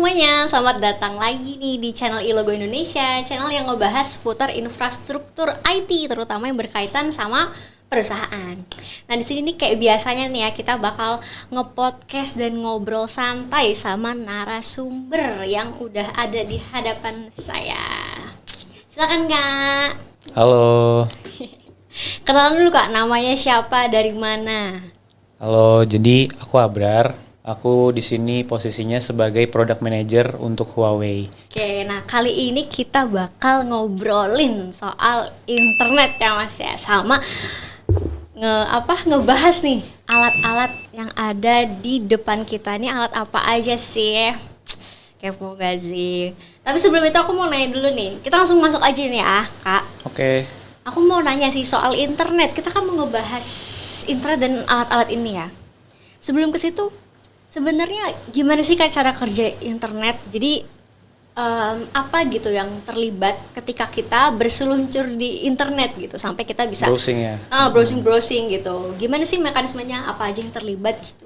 semuanya, selamat datang lagi nih di channel iLogo Indonesia, channel yang ngebahas seputar infrastruktur IT, terutama yang berkaitan sama perusahaan. Nah di sini nih kayak biasanya nih ya, kita bakal nge-podcast dan ngobrol santai sama narasumber yang udah ada di hadapan saya. Silakan Kak. Halo. Kenalan dulu Kak, namanya siapa, dari mana? Halo, jadi aku Abrar. Aku di sini posisinya sebagai product manager untuk Huawei. Oke, nah kali ini kita bakal ngobrolin soal internet ya Mas ya, sama ngebahas nih alat-alat yang ada di depan kita. Ini alat apa aja sih? Kepo gak sih? Tapi sebelum itu aku mau nanya dulu nih. Kita langsung masuk aja nih ya, Kak. Oke. Aku mau nanya sih soal internet. Kita kan mau ngebahas internet dan alat-alat ini ya. Sebelum ke situ, sebenarnya gimana sih Kak cara kerja internet? Jadi apa gitu yang terlibat ketika kita berseluncur di internet gitu sampai kita bisa Browsing ya. Browsing gitu. Gimana sih mekanismenya? Apa aja yang terlibat gitu?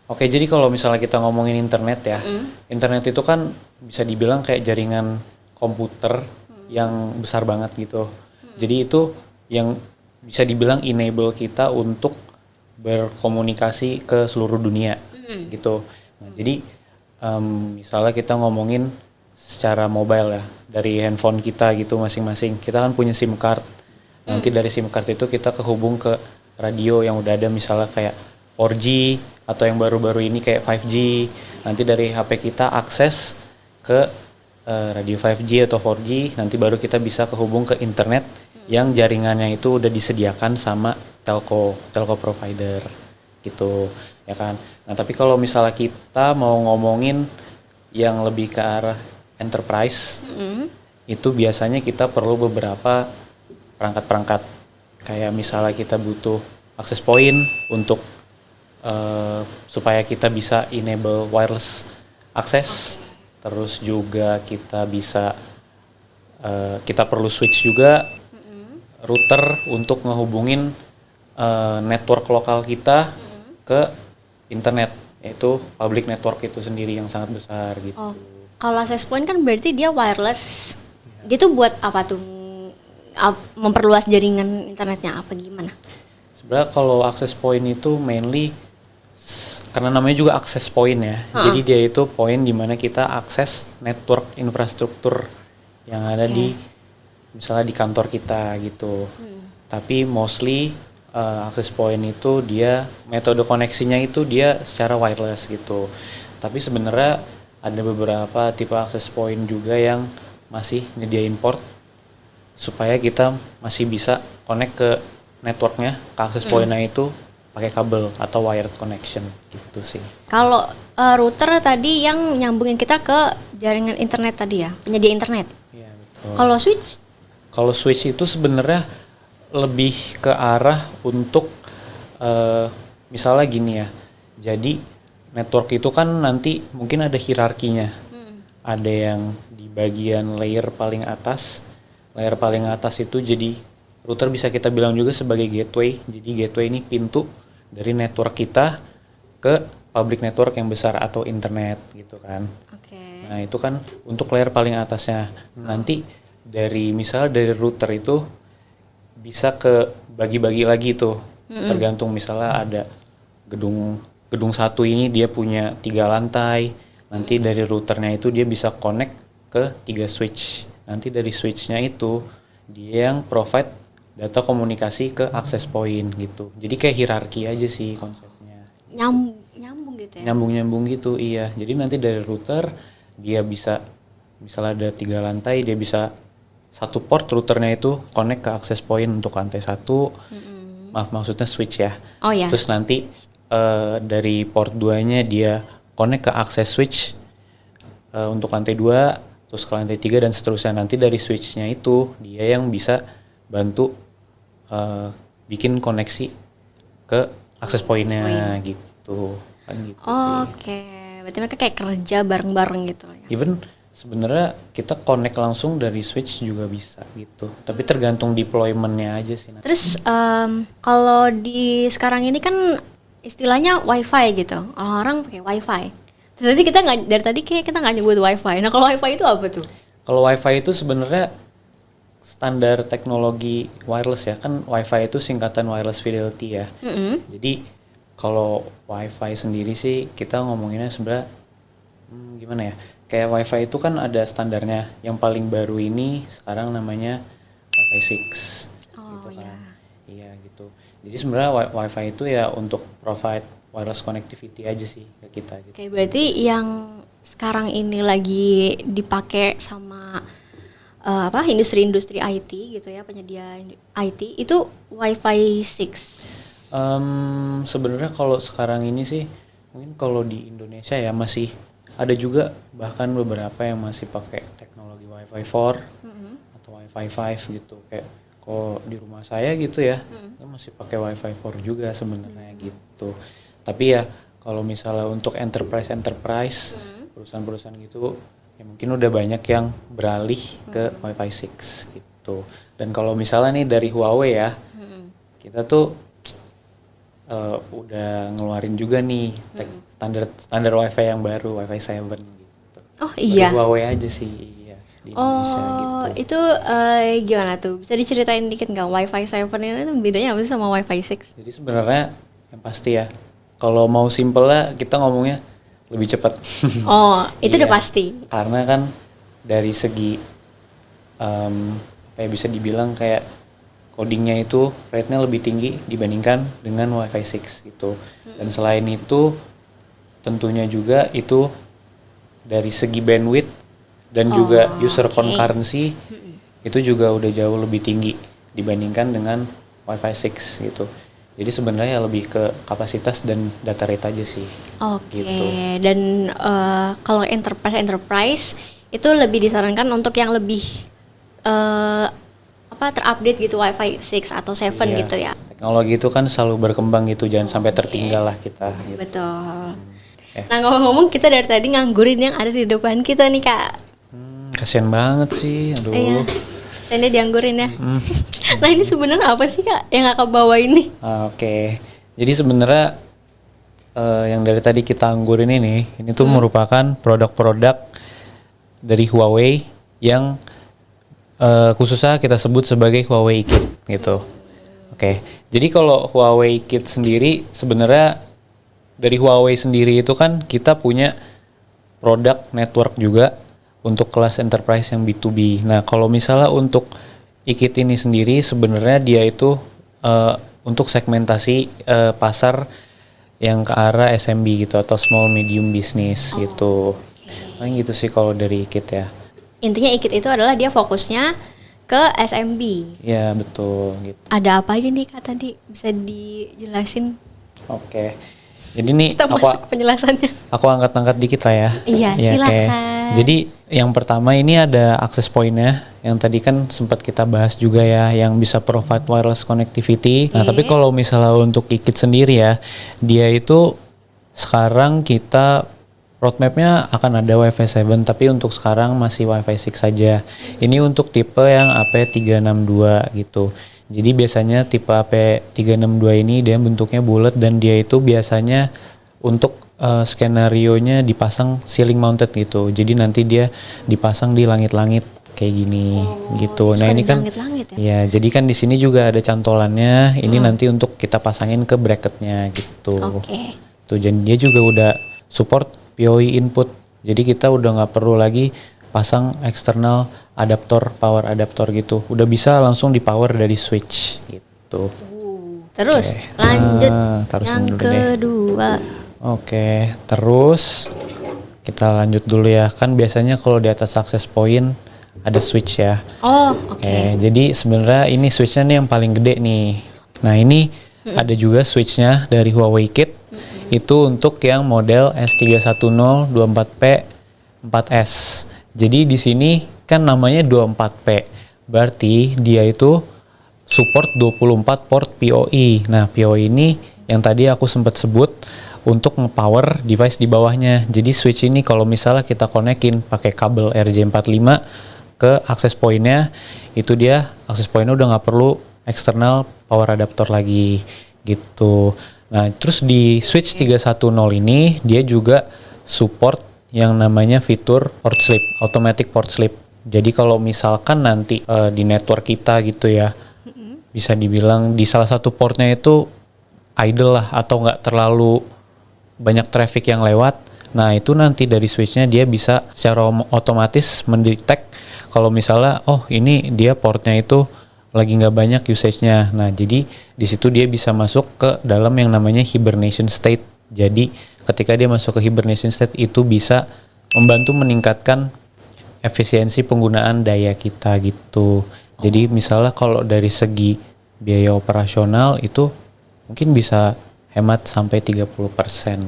Oke, jadi kalau misalnya kita ngomongin internet ya, internet itu kan bisa dibilang kayak jaringan komputer yang besar banget gitu. Jadi itu yang bisa dibilang enable kita untuk berkomunikasi ke seluruh dunia gitu. Nah, jadi misalnya kita ngomongin secara mobile ya, dari handphone kita gitu masing-masing. Kita kan punya SIM card. Nanti dari SIM card itu kita kehubung ke radio yang udah ada, misalnya kayak 4G atau yang baru-baru ini kayak 5G. Nanti dari HP kita akses ke radio 5G atau 4G, nanti baru kita bisa kehubung ke internet yang jaringannya itu udah disediakan sama telco provider gitu, ya kan. Nah, tapi kalau misalnya kita mau ngomongin yang lebih ke arah enterprise, itu biasanya kita perlu beberapa perangkat-perangkat. Kayak misalnya kita butuh access point untuk supaya kita bisa enable wireless access. Terus juga kita bisa kita perlu switch juga, router untuk ngehubungin network lokal kita ke internet, yaitu public network itu sendiri yang sangat besar gitu. Oh, kalau access point kan berarti dia wireless. Dia tuh buat apa tuh? Memperluas jaringan internetnya apa gimana? Sebenarnya kalau access point itu mainly karena namanya juga access point ya. Jadi dia itu poin di mana kita akses network infrastruktur yang ada di misalnya di kantor kita gitu. Tapi mostly access point itu dia metode koneksinya itu dia secara wireless gitu. Tapi sebenarnya ada beberapa tipe access point juga yang masih nyediain port supaya kita masih bisa connect ke networknya, ke access point-nya itu pakai kabel atau wired connection gitu sih. Kalau router tadi yang nyambungin kita ke jaringan internet tadi ya, penyedia internet. Iya, betul. Kalau switch? Kalau switch itu sebenarnya lebih ke arah untuk misalnya gini ya. Jadi network itu kan nanti mungkin ada hierarkinya. Ada yang di bagian layer paling atas. Layer paling atas itu jadi router bisa kita bilang juga sebagai gateway. Jadi gateway ini pintu dari network kita ke public network yang besar atau internet gitu kan. Oke. Nah itu kan untuk layer paling atasnya. Nanti dari misalnya dari router itu bisa ke bagi-bagi lagi tuh. Tergantung misalnya ada gedung satu ini dia punya 3 lantai. Nanti dari routernya itu dia bisa connect ke 3 switch. Nanti dari switchnya itu dia yang provide data komunikasi ke access point gitu. Jadi kayak hierarki aja sih konsepnya. Nyambung gitu ya? Nyambung gitu, iya. Jadi nanti dari router dia bisa misalnya ada 3 lantai, dia bisa satu port routernya itu connect ke access point untuk lantai 1. Maksudnya switch ya. Oh ya. Terus nanti dari port 2-nya dia connect ke access switch untuk lantai 2, terus ke lantai 3 dan seterusnya. Nanti dari switch-nya itu dia yang bisa bantu bikin koneksi ke access point-nya gitu. Kan gitu sih. Oke. Berarti mereka kayak kerja bareng-bareng gitu ya. Even sebenarnya kita connect langsung dari switch juga bisa gitu. Tapi tergantung deployment-nya aja sih. Terus kalau di sekarang ini kan istilahnya wifi gitu, orang-orang pakai wifi. Tadi kita nggak, dari tadi kayak kita nggak nyebut wifi. Nah kalau wifi itu apa tuh? Kalau wifi itu sebenarnya standar teknologi wireless ya, kan wifi itu singkatan wireless fidelity ya. Jadi kalau wifi sendiri sih kita ngomonginnya sebenarnya gimana ya? Kayak wifi itu kan ada standarnya. Yang paling baru ini sekarang namanya wifi 6. Oh gitu ya. kan. Iya gitu. Jadi sebenarnya wifi itu ya untuk provide wireless connectivity aja sih ke kita gitu. Oke, berarti yang sekarang ini lagi dipakai sama industri-industri IT gitu ya, penyedia IT itu Wi-Fi 6. Sebenarnya kalau sekarang ini sih mungkin kalau di Indonesia ya masih ada juga bahkan beberapa yang masih pakai teknologi Wi-Fi 4 atau Wi-Fi 5 gitu. Kayak kalau di rumah saya gitu ya, saya masih pakai Wi-Fi 4 juga sebenarnya gitu. Tapi ya kalau misalnya untuk enterprise perusahaan-perusahaan gitu ya mungkin udah banyak yang beralih ke Wi-Fi 6 gitu. Dan kalau misalnya nih dari Huawei ya, kita tuh udah ngeluarin juga nih standar Wi-Fi yang baru, Wi-Fi 7 gitu. Oh iya. Dari Huawei aja sih, iya, di Indonesia gitu. Itu gimana tuh? Bisa diceritain dikit nggak Wi-Fi 7 ini tuh bedanya apa sih sama Wi-Fi 6? Jadi sebenarnya yang pasti ya, kalau mau simple lah kita ngomongnya lebih cepat. Oh, itu udah Iya. pasti. Karena kan dari segi kayak bisa dibilang kayak codingnya itu rate-nya lebih tinggi dibandingkan dengan Wi-Fi 6 gitu. Dan selain itu tentunya juga itu dari segi bandwidth dan juga user concurrency itu juga udah jauh lebih tinggi dibandingkan dengan Wi-Fi 6 gitu. Jadi sebenarnya lebih ke kapasitas dan data rate aja sih. Oke. Gitu. Dan kalau enterprise itu lebih disarankan untuk yang lebih terupdate gitu Wi-Fi 6 atau 7 Iya. gitu ya. Teknologi itu kan selalu berkembang gitu, jangan sampai tertinggal lah kita gitu. Betul. Nah ngomong-ngomong kita dari tadi nganggurin yang ada di depan kita nih Kak. Kasian banget sih, aduh. Iya. Saya dianggurin ya. Nah ini sebenarnya apa sih Kak yang Kakak bawa ini? Oke. Jadi sebenarnya yang dari tadi kita anggurin ini tuh merupakan produk-produk dari Huawei yang khususnya kita sebut sebagai Huawei Kit gitu. Oke. Jadi kalau Huawei Kit sendiri sebenarnya dari Huawei sendiri itu kan kita punya produk network juga untuk kelas enterprise yang B2B. Nah, kalau misalnya untuk iKit ini sendiri sebenarnya dia itu untuk segmentasi pasar yang ke arah SMB gitu atau small medium business gitu. Paling gitu sih kalau dari iKit ya. Intinya iKit itu adalah dia fokusnya ke SMB. Ya, betul gitu. Ada apa aja nih Kak tadi? Bisa dijelasin? Oke. Jadi nih Kita masuk ke penjelasannya. aku angkat-angkat dikit lah ya. Iya, Ya, silakan. oke. Jadi yang pertama ini ada access point-nya yang tadi kan sempat kita bahas juga ya, yang bisa provide wireless connectivity. Nah, tapi kalau misalnya untuk iKit sendiri ya, dia itu sekarang kita roadmap-nya akan ada Wi-Fi 7, tapi untuk sekarang masih Wi-Fi 6 saja. Ini untuk tipe yang AP362 gitu. Jadi biasanya tipe AP362 ini dia bentuknya bulat dan dia itu biasanya untuk skenario-nya dipasang ceiling mounted gitu. Jadi nanti dia dipasang di langit-langit kayak gini gitu. Nah, ini kan langit-langit ya. ya, jadi kan di sini juga ada cantolannya. Ini nanti untuk kita pasangin ke bracketnya gitu. Oke. Tuh, dan dia juga udah support PoE input. Jadi kita udah nggak perlu lagi pasang eksternal power adaptor gitu. Udah bisa langsung di power dari switch gitu. Terus Oke. lanjut Taruh yang sini dulu deh. kedua. Oke, terus kita lanjut dulu ya. Kan biasanya kalau di atas access point ada switch ya. Oh, oke. Oke, jadi sebenarnya ini switchnya nih yang paling gede nih. Nah, ini ada juga switchnya dari Huawei Kit. Itu untuk yang model S310 24P 4S. Jadi di sini kan namanya 24P. Berarti dia itu support 24 port PoE. Nah, PoE ini yang tadi aku sempat sebut untuk nge-power device di bawahnya. Jadi switch ini kalau misalnya kita konekin pakai kabel RJ45 ke access point-nya, itu dia access point-nya udah nggak perlu eksternal power adaptor lagi gitu. Nah, terus di switch 310 ini dia juga support yang namanya fitur port sleep, automatic port sleep. Jadi kalau misalkan nanti di network kita gitu ya, bisa dibilang di salah satu portnya itu idle lah atau nggak terlalu banyak traffic yang lewat. Nah itu nanti dari switchnya dia bisa secara otomatis mendetek kalau misalnya ini dia portnya itu lagi nggak banyak usage-nya. Nah jadi di situ dia bisa masuk ke dalam yang namanya hibernation state. Jadi ketika dia masuk ke hibernation state itu bisa membantu meningkatkan efisiensi penggunaan daya kita gitu. Jadi misalnya kalau dari segi biaya operasional itu mungkin bisa hemat sampai 30%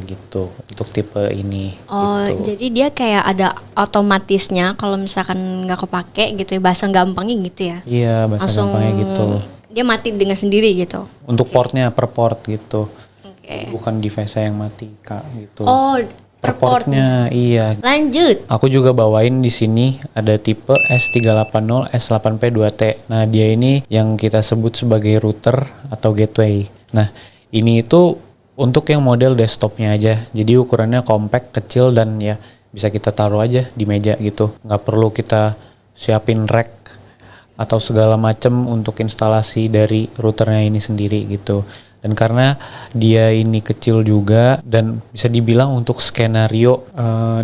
gitu untuk tipe ini. Oh, gitu. jadi dia kayak ada otomatisnya kalau misalkan nggak kepake gitu ya, bahasa gampangnya gitu ya. Iya, bahasa Langsung gampangnya gitu. dia mati dengan sendiri gitu. Untuk portnya per port gitu. Oke. Bukan device yang mati, Kak, gitu. Oh, per port. portnya, iya. Lanjut. Aku juga bawain di sini ada tipe S380 S8P2T. Nah, dia ini yang kita sebut sebagai router atau gateway. Nah, ini itu untuk yang model desktopnya aja. Jadi ukurannya compact, kecil, dan ya bisa kita taruh aja di meja gitu. Nggak perlu kita siapin rack atau segala macem untuk instalasi dari routernya ini sendiri gitu. Dan karena dia ini kecil juga dan bisa dibilang untuk skenario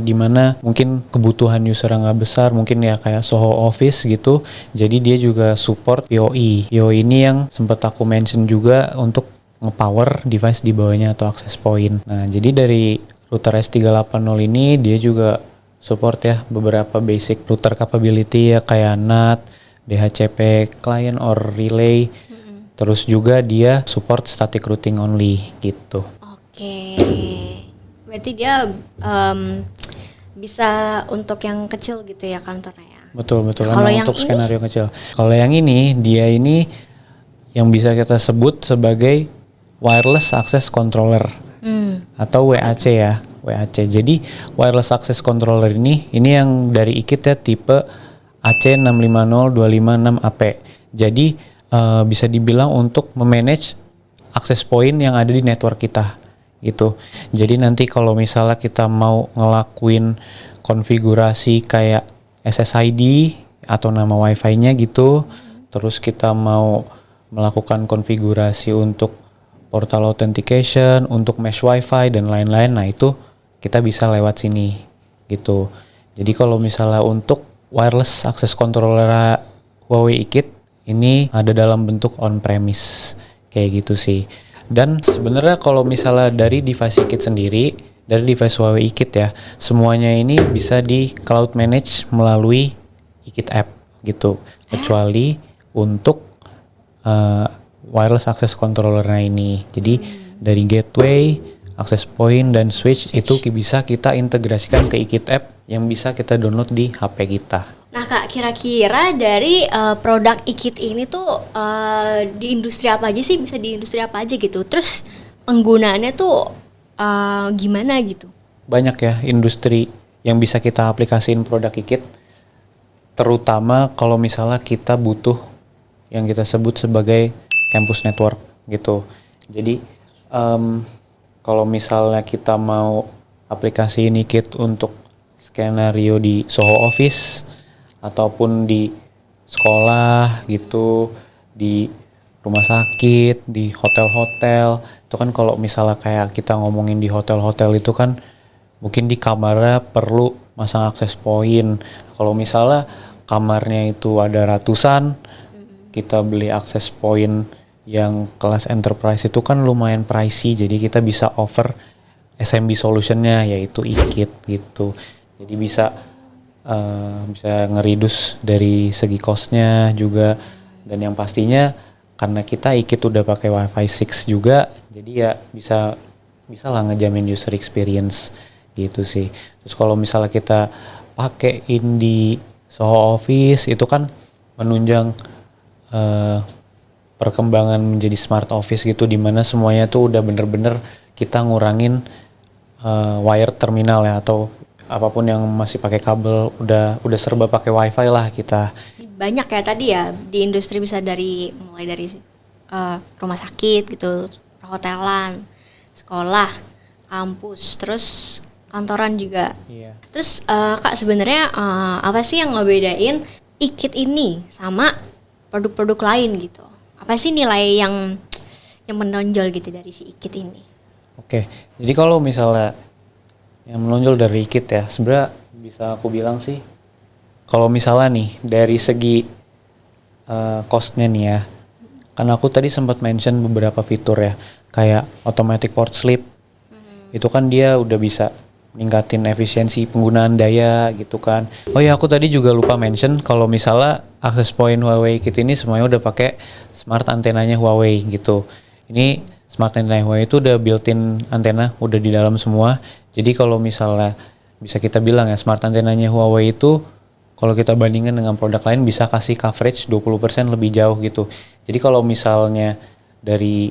di mana mungkin kebutuhan user nggak besar, mungkin ya kayak Soho Office gitu. Jadi dia juga support PoE. PoE ini yang sempat aku mention juga untuk nge-power device di bawahnya atau access point. Nah, jadi dari router S380 ini dia juga support ya beberapa basic router capability ya kayak NAT, DHCP, client or relay. Terus juga dia support static routing only gitu. Oke. Berarti dia bisa untuk yang kecil gitu ya kantornya ya. Betul. Kalau yang untuk ini? skenario kecil. Kalau yang ini dia ini yang bisa kita sebut sebagai wireless access controller atau WAC ya, WAC. Jadi wireless access controller ini yang dari IKIT ya tipe AC650256AP. Jadi bisa dibilang untuk memanage access point yang ada di network kita gitu. Jadi nanti kalau misalnya kita mau ngelakuin konfigurasi kayak SSID atau nama Wi-Fi-nya gitu, terus kita mau melakukan konfigurasi untuk portal authentication, untuk mesh Wi-Fi dan lain-lain, nah itu kita bisa lewat sini gitu. Jadi kalau misalnya untuk wireless access controller Huawei IKIT ini ada dalam bentuk on-premise kayak gitu sih. Dan sebenarnya kalau misalnya dari device IKIT sendiri, dari device Huawei IKIT ya, semuanya ini bisa di cloud manage melalui IKIT app gitu. Kecuali untuk wireless access controllernya ini. Jadi dari gateway, access point dan switch itu bisa kita integrasikan ke IKIT app yang bisa kita download di HP kita. Nah Kak, kira-kira dari produk IKIT ini tuh di industri apa aja sih? Bisa di industri apa aja gitu? Terus penggunaannya tuh gimana gitu? Banyak ya industri yang bisa kita aplikasiin produk IKIT. Terutama kalau misalnya kita butuh yang kita sebut sebagai campus network gitu. Jadi kalau misalnya kita mau aplikasiin IKIT untuk skenario di Soho Office ataupun di sekolah gitu, di rumah sakit, di hotel-hotel, itu kan kalau misalnya kayak kita ngomongin di hotel-hotel itu kan mungkin di kamarnya perlu masang access point. Kalau misalnya kamarnya itu ada ratusan, kita beli access point yang kelas enterprise itu kan lumayan pricey, jadi kita bisa offer SMB solutionnya yaitu IKIT gitu. Jadi bisa ngereduce dari segi costnya juga, dan yang pastinya karena kita IKIT udah pakai Wi-Fi 6 juga, jadi ya bisa lah ngejamin user experience gitu sih. Terus kalau misalnya kita pakein di Soho Office itu kan menunjang perkembangan menjadi smart office gitu, dimana semuanya tuh udah bener-bener kita ngurangin wire terminal ya, atau apapun yang masih pakai kabel udah serba pakai wifi lah kita. Banyak ya tadi ya di industri, bisa mulai dari rumah sakit gitu, perhotelan, sekolah, kampus, terus kantoran juga. Iya. Terus Kak sebenarnya apa sih yang ngebedain iKit ini sama produk-produk lain gitu? Apa sih nilai yang menonjol gitu dari si iKit ini? Oke, jadi kalau misalnya yang menonjol dari iKit ya, sebenarnya bisa aku bilang sih, kalau misalnya nih dari segi cost-nya nih ya, kan aku tadi sempat mention beberapa fitur ya, kayak automatic port sleep, itu kan dia udah bisa ningkatin efisiensi penggunaan daya gitu kan. Oh ya, aku tadi juga lupa mention kalau misalnya access point Huawei Kit ini semuanya udah pakai smart antenanya Huawei gitu. Ini smart antena Huawei itu udah built-in antena, udah di dalam semua. Jadi kalau misalnya bisa kita bilang ya, smart antenanya Huawei itu kalau kita bandingkan dengan produk lain bisa kasih coverage 20% lebih jauh gitu. Jadi kalau misalnya dari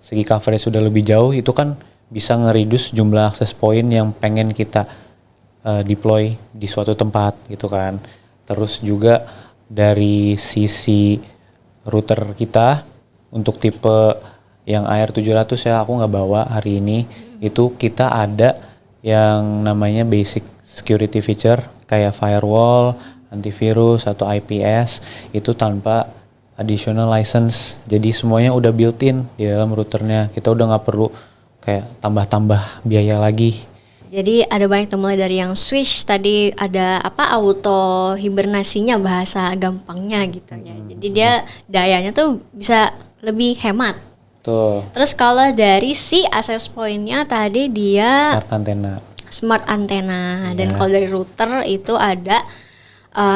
segi coverage sudah lebih jauh, itu kan bisa nge-reduce jumlah access point yang pengen kita deploy di suatu tempat gitu kan. Terus juga dari sisi router kita untuk tipe yang AR700 ya, aku nggak bawa hari ini, itu kita ada yang namanya basic security feature kayak firewall, antivirus atau IPS, itu tanpa additional license. Jadi semuanya udah built-in di dalam routernya. Kita udah nggak perlu kayak tambah-tambah biaya lagi. Jadi ada banyak tuh, mulai dari yang switch tadi, ada auto hibernasinya bahasa gampangnya gitu ya. Jadi dia dayanya tuh bisa lebih hemat. Tuh. Terus kalau dari si access point-nya tadi dia smart antena. Dan kalau dari router itu ada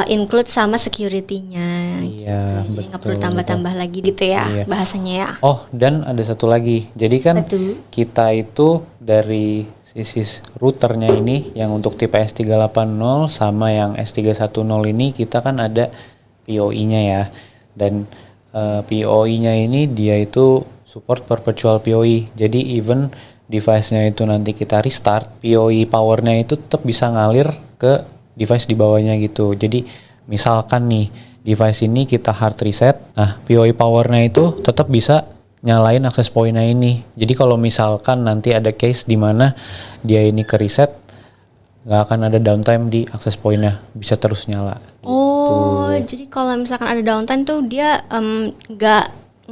include sama security-nya gitu. Jadi nggak perlu tambah-tambah lagi gitu ya bahasanya ya. Oh, dan ada satu lagi. Jadi kan kita itu dari sisi routernya ini yang untuk tipe S380 sama yang S310 ini kita kan ada PoE-nya ya. Dan PoE-nya ini dia itu support perpetual PoE. Jadi even device-nya itu nanti kita restart, PoE power-nya itu tetap bisa ngalir ke device di bawahnya gitu. Jadi misalkan nih device ini kita hard reset, nah PoE power-nya itu tetap bisa nyalain access point-nya ini. Jadi kalau misalkan nanti ada case di mana dia ini ke reset, nggak akan ada downtime di access point-nya, bisa terus nyala. Oh, jadi kalau misalkan ada downtime tuh dia nggak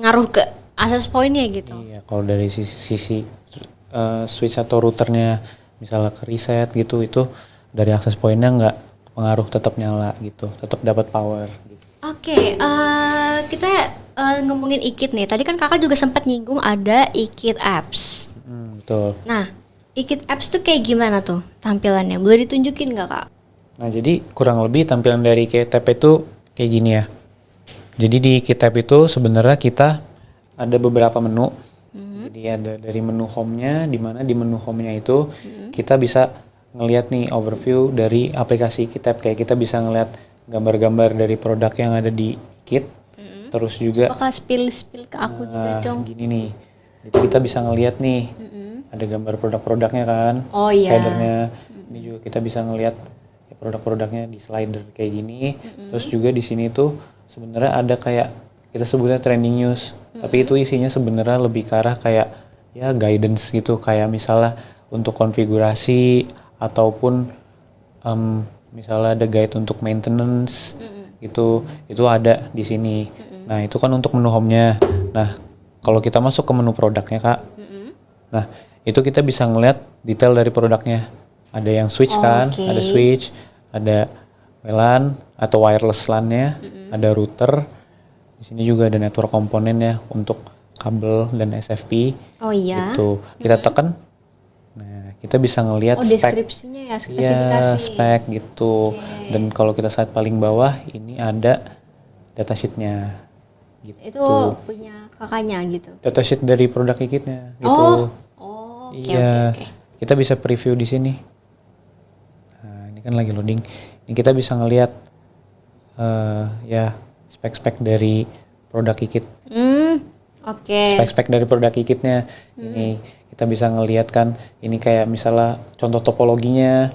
ngaruh ke access point-nya gitu. Iya, kalau dari sisi switch atau routernya misalnya ke reset gitu, itu dari access point-nya nggak pengaruh, tetap nyala gitu, tetap dapat power. Gitu. Oke, kita ngomongin iKit nih. Tadi kan kakak juga sempat nyinggung ada iKit Apps. Betul. Nah, iKit Apps tuh kayak gimana tuh tampilannya? Boleh ditunjukin nggak kak? Nah, jadi kurang lebih tampilan dari iKit App itu kayak gini ya. Jadi di iKit App itu sebenarnya kita ada beberapa menu. Jadi ada dari menu home-nya, di mana di menu home-nya itu kita bisa ngelihat nih overview dari aplikasi iKit App. Kayak kita bisa ngelihat gambar-gambar dari produk yang ada di iKit. Terus juga bakal spill ke aku juga dong. Gini nih. Jadi kita bisa ngelihat nih ada gambar produk-produknya kan. Oh iya. Slidernya. Ini juga kita bisa ngelihat produk-produknya di slider kayak gini. Terus juga di sini tuh sebenarnya ada kayak kita sebutnya trending news, tapi itu isinya sebenarnya lebih ke arah kayak ya guidance gitu, kayak misalnya untuk konfigurasi ataupun misalnya ada guide untuk maintenance gitu, itu ada di sini. Nah itu kan untuk menu home-nya. Nah kalau kita masuk ke menu produknya kak, nah itu kita bisa ngeliat detail dari produknya. Ada yang switch kan, ada switch, ada WLAN atau wireless LAN-nya, ada router. Di sini juga ada network komponen ya untuk kabel dan SFP. Oh iya. Gitu. Kita tekan. Nah, kita bisa ngelihat spek. Deskripsinya ya, spesifikasi. Iya, spek gitu. Dan kalau kita slide paling bawah, ini ada datasheet-nya. Gitu. Itu punya kakaknya gitu. Datasheet dari produk iKit-nya gitu. Iya. Kita bisa preview di sini. Nah, ini kan lagi loading. Ini kita bisa ngelihat ya spek-spek dari produk iKit. Spek-spek dari produk iKit-nya. Ini kita bisa ngelihat kan, ini kayak misalnya contoh topologinya,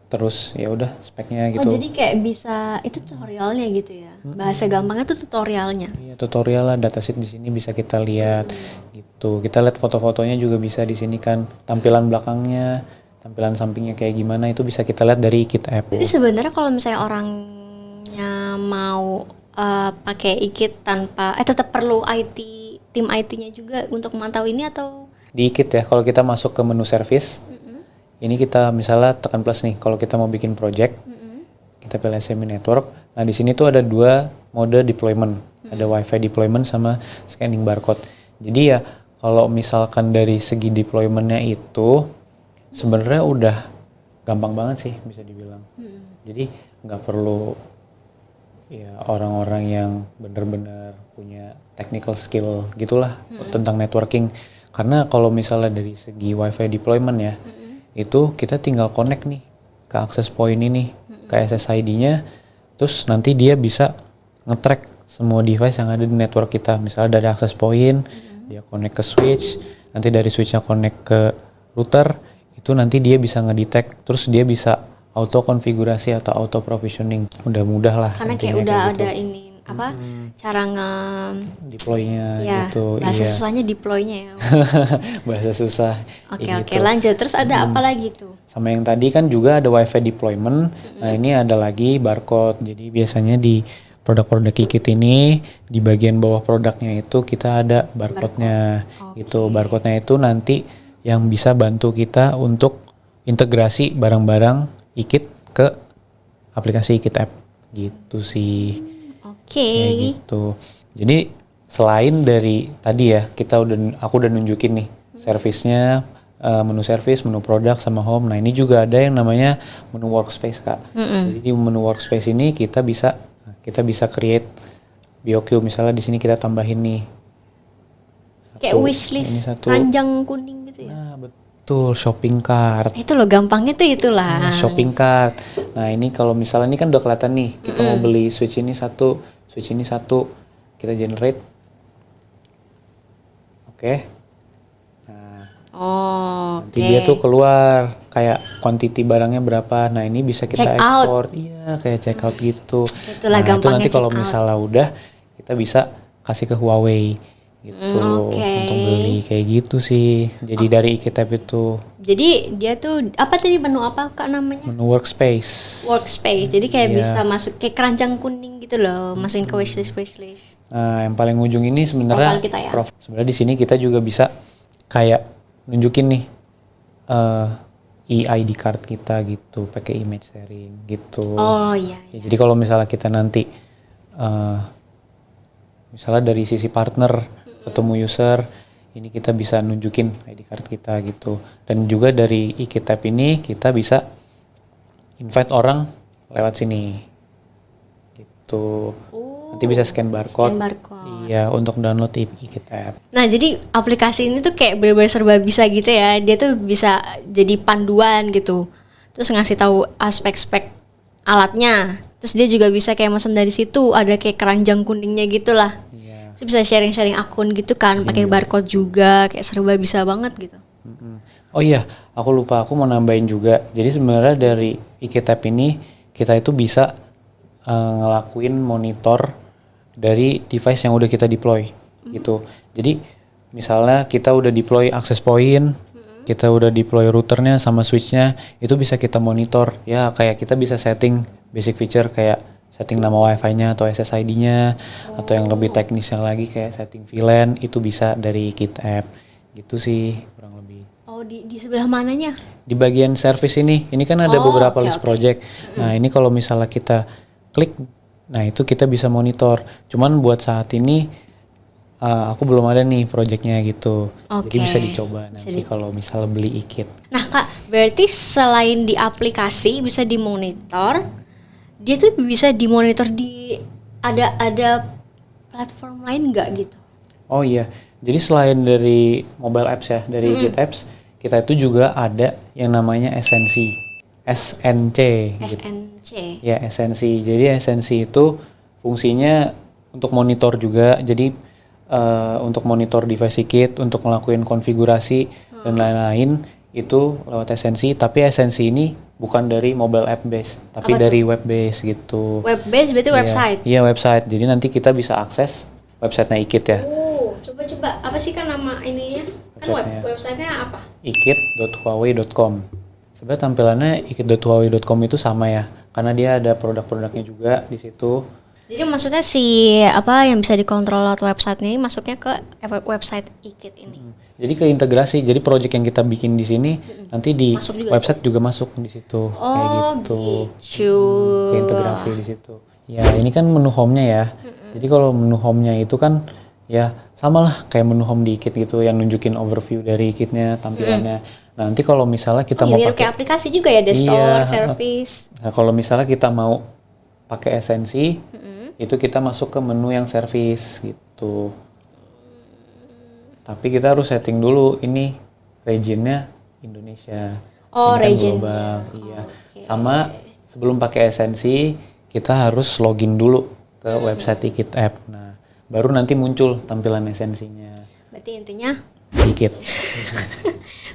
terus ya udah speknya gitu. Oh jadi kayak bisa, itu tutorialnya gitu ya? Bahasa gampangnya tuh tutorialnya? Iya tutorial lah, datasheet di sini bisa kita lihat gitu. Kita lihat foto-fotonya juga bisa di sini kan, tampilan belakangnya, tampilan sampingnya kayak gimana itu bisa kita lihat dari Ikit app. Jadi sebenarnya kalau misalnya orangnya mau pakai Ikit tanpa tetap perlu tim IT-nya juga untuk memantau ini atau Di Ikit ya, kalau kita masuk ke menu service, ini kita misalnya tekan plus nih, kalau kita mau bikin project, kita pilih SME network. Nah di sini tuh ada 2 mode deployment, ada WiFi deployment sama scanning barcode. Jadi ya kalau misalkan dari segi deploymentnya itu sebenarnya udah gampang banget sih bisa dibilang. Jadi nggak perlu ya orang-orang yang benar-benar punya technical skill gitulah tentang networking. Karena kalau misalnya dari segi WiFi deployment ya, itu kita tinggal connect nih ke access point ini, ke SSID-nya, terus nanti dia bisa nge-track semua device yang ada di network kita. Misalnya dari access point, dia connect ke switch, nanti dari switch-nya connect ke router, itu nanti dia bisa ngedetect, terus dia bisa auto konfigurasi atau auto provisioning. Udah mudah lah. karena kayak udah gitu. Ada ini cara deploy-nya ya, gitu. bahasa susahnya deploy-nya ya. Bahasa susah. Oke, lanjut. Terus ada apa lagi tuh? Sama yang tadi kan juga ada WiFi deployment. Nah ini ada lagi barcode. Jadi biasanya di produk-produk Ikit ini di bagian bawah produknya itu kita ada barcode-nya. Itu barcode-nya itu nanti yang bisa bantu kita untuk integrasi barang-barang Ikit ke aplikasi Ikit app gitu sih. Kayak gitu. Jadi selain dari tadi ya aku udah nunjukin nih servisnya, menu service, menu produk sama home. Nah ini juga ada yang namanya menu workspace Kak. Jadi di menu workspace ini kita bisa create BOQ. Misalnya di sini kita tambahin nih kayak wishlist ranjang kuning gitu ya. Nah betul, shopping cart. Itu loh gampangnya tuh itulah. Shopping cart. Nah ini kalau misalnya ini kan udah kelihatan nih kita mau beli switch ini satu, kita generate. Oke. Nah, nanti dia tuh keluar kayak quantity barangnya berapa. Nah ini bisa kita export. Iya kayak check out gitu. Itulah nah itu nanti kalau out. misalnya udah kita bisa kasih ke Huawei gitu untuk beli kayak gitu sih. Jadi dari Ikit app itu. Jadi dia tuh apa tadi menu apa Kak namanya? Menu workspace. Jadi kayak bisa masuk kayak keranjang kuning gitu loh, masukin ke wishlist. Nah, yang paling ujung ini sebenarnya ya? Sebenarnya di sini kita juga bisa kayak nunjukin nih e-ID card kita gitu, pakai image sharing gitu. Oh iya. Jadi kalau misalnya kita nanti misalnya dari sisi partner ketemu user, ini kita bisa nunjukin ID card kita gitu. Dan juga dari Ikit app ini kita bisa invite orang lewat sini gitu. Nanti bisa scan barcode. Iya, untuk download Ikit app. Nah, jadi aplikasi ini tuh kayak bener-bener serba bisa gitu ya. Dia tuh bisa jadi panduan gitu. Terus ngasih tahu aspek-aspek alatnya. Terus dia juga bisa kayak mesen dari situ, ada kayak keranjang kuningnya gitulah. Terus bisa sharing-sharing akun gitu kan, pakai barcode juga, kayak serba bisa banget gitu. Oh iya, aku lupa, aku mau nambahin juga. Jadi sebenarnya dari Ikit app ini kita itu bisa ngelakuin monitor dari device yang udah kita deploy gitu. Jadi misalnya kita udah deploy access point, kita udah deploy routernya sama switchnya, itu bisa kita monitor. Ya kayak kita bisa setting basic feature kayak setting nama WiFi-nya atau SSID-nya, atau yang lebih teknisnya lagi kayak setting VLAN, itu bisa dari Ikit app gitu sih kurang lebih. Oh di sebelah mananya? Di bagian service ini kan ada beberapa list project. Nah ini kalau misalnya kita klik, nah itu kita bisa monitor. Cuman buat saat ini aku belum ada nih projectnya gitu. Jadi bisa dicoba nanti kalau misalnya beli Ikit. Nah Kak, berarti selain di aplikasi bisa dimonitor, dia tuh bisa dimonitor di ada platform lain nggak gitu? Oh iya, jadi selain dari mobile apps ya, dari Ikit apps, kita itu juga ada yang namanya SNC. Ya, SNC. Jadi SNC itu fungsinya untuk monitor juga. Jadi untuk monitor device Ikit, untuk ngelakuin konfigurasi dan lain-lain itu lewat SNC. Tapi SNC ini bukan dari mobile app base, tapi dari web base gitu. Web base berarti website? Iya, website. Jadi nanti kita bisa akses websitenya Ikit ya. Coba apa sih kan nama ininya? Kan websitenya apa? ikit.huawei.com. Sebenarnya tampilannya ikit.huawei.com itu sama ya, karena dia ada produk-produknya juga di situ. Jadi maksudnya si apa yang bisa dikontrol lewat website ini masuknya ke website IKIT ini. Jadi keintegrasi, jadi project yang kita bikin di sini nanti di website juga masuk di situ, kayak gitu. Keintegrasi di situ. Ya ini kan menu home-nya ya. Jadi kalau menu home-nya itu kan ya sama lah kayak menu home di IKIT gitu, yang nunjukin overview dari IKIT-nya, tampilannya. Nah, nanti kalau misalnya kita mau pakai kayak aplikasi juga ya, store, service. Nah, kalau misalnya kita mau pakai esensi, itu kita masuk ke menu yang service gitu. Tapi kita harus setting dulu ini regionnya Indonesia. Oh, region. Global, iya. Sama sebelum pakai esensi, kita harus login dulu ke website IKIT app. Nah, baru nanti muncul tampilan esensinya. Berarti intinya IKIT.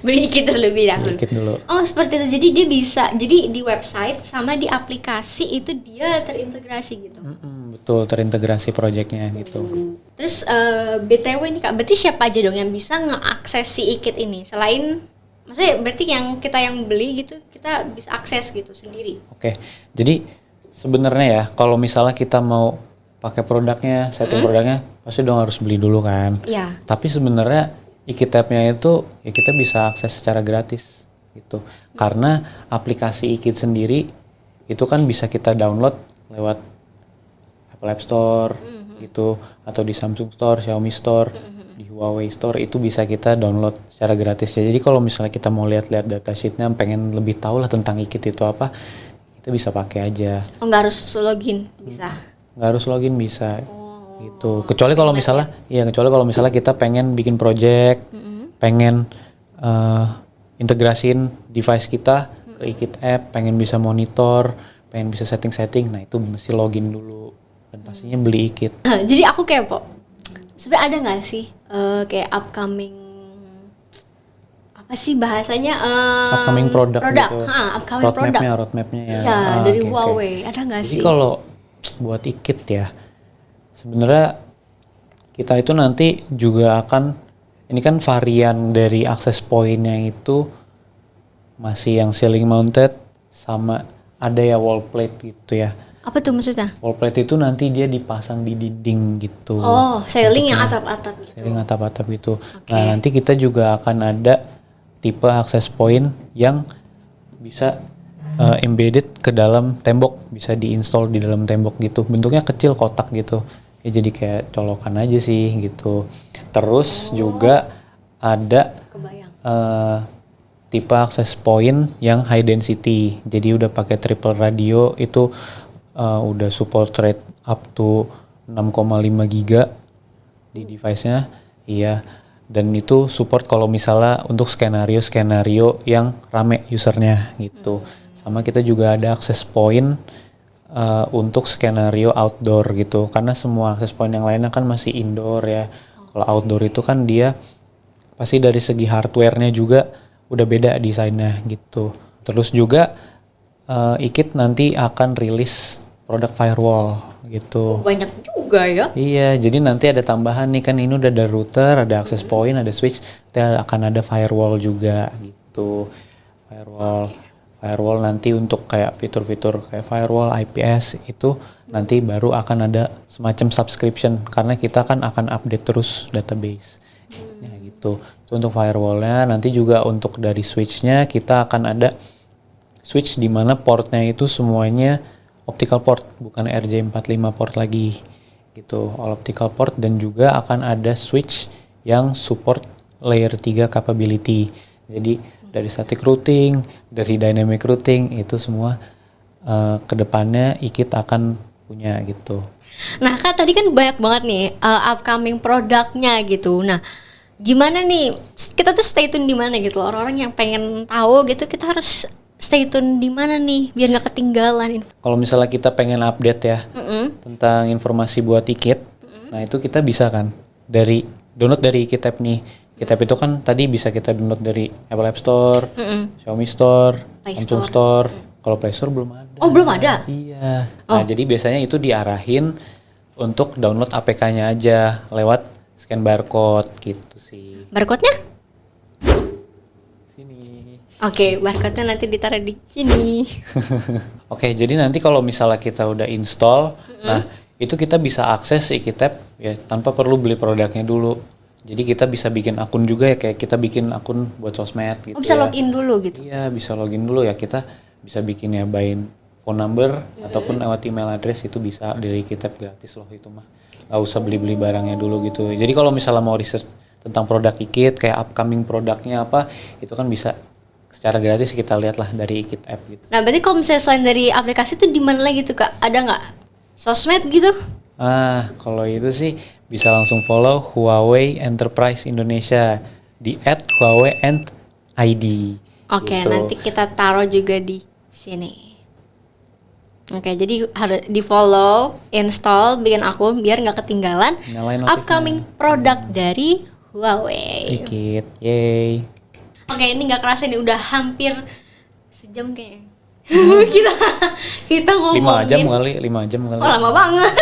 Beli IKIT terlebih dahulu. IKIT dulu. Oh, seperti itu. Jadi dia bisa, jadi di website sama di aplikasi itu dia terintegrasi gitu. Betul, terintegrasi proyeknya gitu. Terus BTW nih Kak, berarti siapa aja dong yang bisa ngeakses si IKIT ini? Selain, maksudnya berarti yang kita yang beli gitu, kita bisa akses gitu sendiri. Oke, jadi sebenarnya ya, kalau misalnya kita mau pakai produknya, setting produknya, pasti dong harus beli dulu kan. Iya. Tapi sebenarnya IKIT app-nya itu ya kita bisa akses secara gratis gitu. Karena aplikasi IKIT sendiri itu kan bisa kita download lewat Apple App Store gitu, atau di Samsung Store, Xiaomi Store, di Huawei Store, itu bisa kita download secara gratis. Jadi kalau misalnya kita mau lihat-lihat datasheetnya, pengen lebih tahu lah tentang IKIT itu apa, kita bisa pakai aja. Oh, nggak harus login, bisa? Nggak harus login, bisa. Gitu. Kecuali kalau misalnya, kecuali kalau misalnya kita pengen bikin project, pengen integrasin device kita ke IKIT app, pengen bisa monitor, pengen bisa setting-setting, nah itu mesti login dulu dan pastinya beli IKIT. Jadi aku kepo, sebenarnya ada nggak sih kayak upcoming apa sih bahasanya? Upcoming produk gitu. Upcoming produk. Roadmapnya ya. Iya, dari Huawei. Ada nggak sih? Jadi kalau buat IKIT ya, sebenarnya kita itu nanti juga akan, ini kan varian dari access point-nya itu masih yang ceiling mounted sama ada ya wall plate gitu ya. Apa tuh maksudnya? Wall plate itu nanti dia dipasang di dinding gitu. Oh, ceiling yang atap-atap gitu. Ceiling atap-atap gitu. Nah, nanti kita juga akan ada tipe access point yang bisa embedded ke dalam tembok, bisa diinstal di dalam tembok gitu. Bentuknya kecil, kotak gitu. Ya jadi kayak colokan aja sih gitu. Terus juga ada tipe access point yang high density. Jadi udah pakai triple radio, itu udah support rate up to 6,5 giga di device-nya. Iya. Dan itu support kalau misalnya untuk skenario yang rame usernya gitu. Sama kita juga ada access point untuk skenario outdoor gitu, karena semua access point yang lainnya kan masih indoor ya. Kalau outdoor itu kan dia pasti dari segi hardware-nya juga udah beda desainnya gitu. Terus juga IKIT nanti akan rilis produk firewall gitu. Banyak juga ya. Iya, jadi nanti ada tambahan nih, kan ini udah ada router, ada access point, ada switch, nanti akan ada firewall juga gitu. Firewall nanti untuk kayak fitur-fitur kayak firewall, IPS itu nanti baru akan ada semacam subscription, karena kita kan akan update terus database. Ya gitu. Itu untuk firewallnya. Nanti juga untuk dari switchnya kita akan ada switch di mana portnya itu semuanya optical port, bukan RJ45 port lagi gitu, all optical port. Dan juga akan ada switch yang support layer 3 capability. Jadi dari static routing, dari dynamic routing, itu semua kedepannya IKIT akan punya gitu. Nah Kak, tadi kan banyak banget nih upcoming produknya gitu. Nah gimana nih, kita tuh stay tune di mana gitu loh, orang-orang yang pengen tahu gitu, kita harus stay tune di mana nih biar nggak ketinggalan. Kalau misalnya kita pengen update ya tentang informasi buat IKIT, nah itu kita bisa kan dari download dari IKIT app nih. IKIT app itu kan tadi bisa kita download dari Apple App Store, Xiaomi Store, Samsung Store. Kalau Play Store belum ada. Oh belum ada? Iya. Nah jadi biasanya itu diarahin untuk download APK-nya aja lewat scan barcode gitu sih. Barcode-nya? Sini. Oke, barcode-nya nanti ditaruh di sini. Oke, jadi nanti kalau misalnya kita udah install, nah itu kita bisa akses e-kitab ya tanpa perlu beli produknya dulu. Jadi kita bisa bikin akun juga ya, kayak kita bikin akun buat sosmed gitu. Bisa ya. login dulu gitu. Iya, bisa login dulu ya. Kita bisa bikin ya by phone number ataupun lewat email address, itu bisa dari kitab gratis loh itu mah. Gak usah beli-beli barangnya dulu gitu. Jadi kalau misalnya mau research tentang produk e-kit, kayak upcoming produknya apa, itu kan bisa secara gratis kita lihat lah dari e-kit app gitu. Nah, berarti kalau misalnya selain dari aplikasi itu di mana lagi tuh Kak? Ada nggak sosmed gitu? Kalau itu sih bisa langsung follow Huawei Enterprise Indonesia di @huawei_id. Oke, gitu. nanti kita taruh juga di sini. Oke, jadi harus di follow, install, bikin akun biar nggak ketinggalan Nyalain notifnya. upcoming produk dari Huawei. Dikit, yay. Oke, ini nggak kerasa nih udah hampir sejam kayaknya. kita ngomongin 5 jam kali. Oh, lama banget.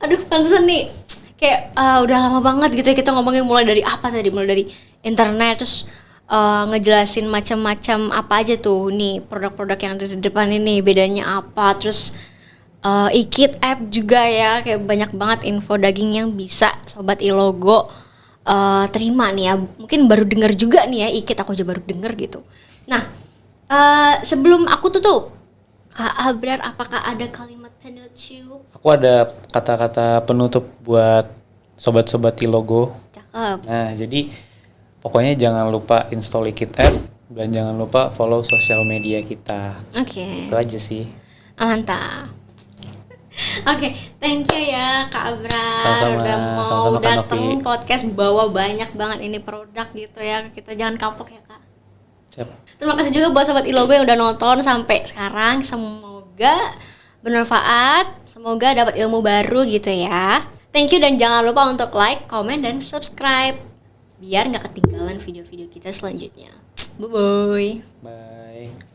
Aduh, pantesan nih kayak udah lama banget gitu ya kita ngomongin mulai dari apa tadi? Mulai dari internet terus ngejelasin macam-macam apa aja tuh nih produk-produk yang ada di depan ini bedanya apa, terus e-kit app juga ya, kayak banyak banget info daging yang bisa Sobat Ilogo terima nih ya. Mungkin baru dengar juga nih ya e-kit, aku aja baru dengar gitu. Nah, sebelum aku tutup, Kak Abrar, apakah ada kalimat penutup? Aku ada kata-kata penutup buat sobat-sobat Ilogo. Cakep. Nah, jadi pokoknya jangan lupa install e-kit app dan jangan lupa follow sosial media kita. Oke. Itu aja sih. Mantap. Oke, thank you ya Kak Abrar Sama-sama. udah mau Sama-sama, Kak datang Novi. podcast, bawa banyak banget ini produk gitu ya. Kita jangan kapok ya Kak. Siap. Terima kasih juga buat Sobat Ilogo yang udah nonton sampai sekarang. Semoga bermanfaat, semoga dapat ilmu baru gitu ya. Thank you dan jangan lupa untuk like, comment, dan subscribe biar nggak ketinggalan video-video kita selanjutnya. Bye-bye. Bye.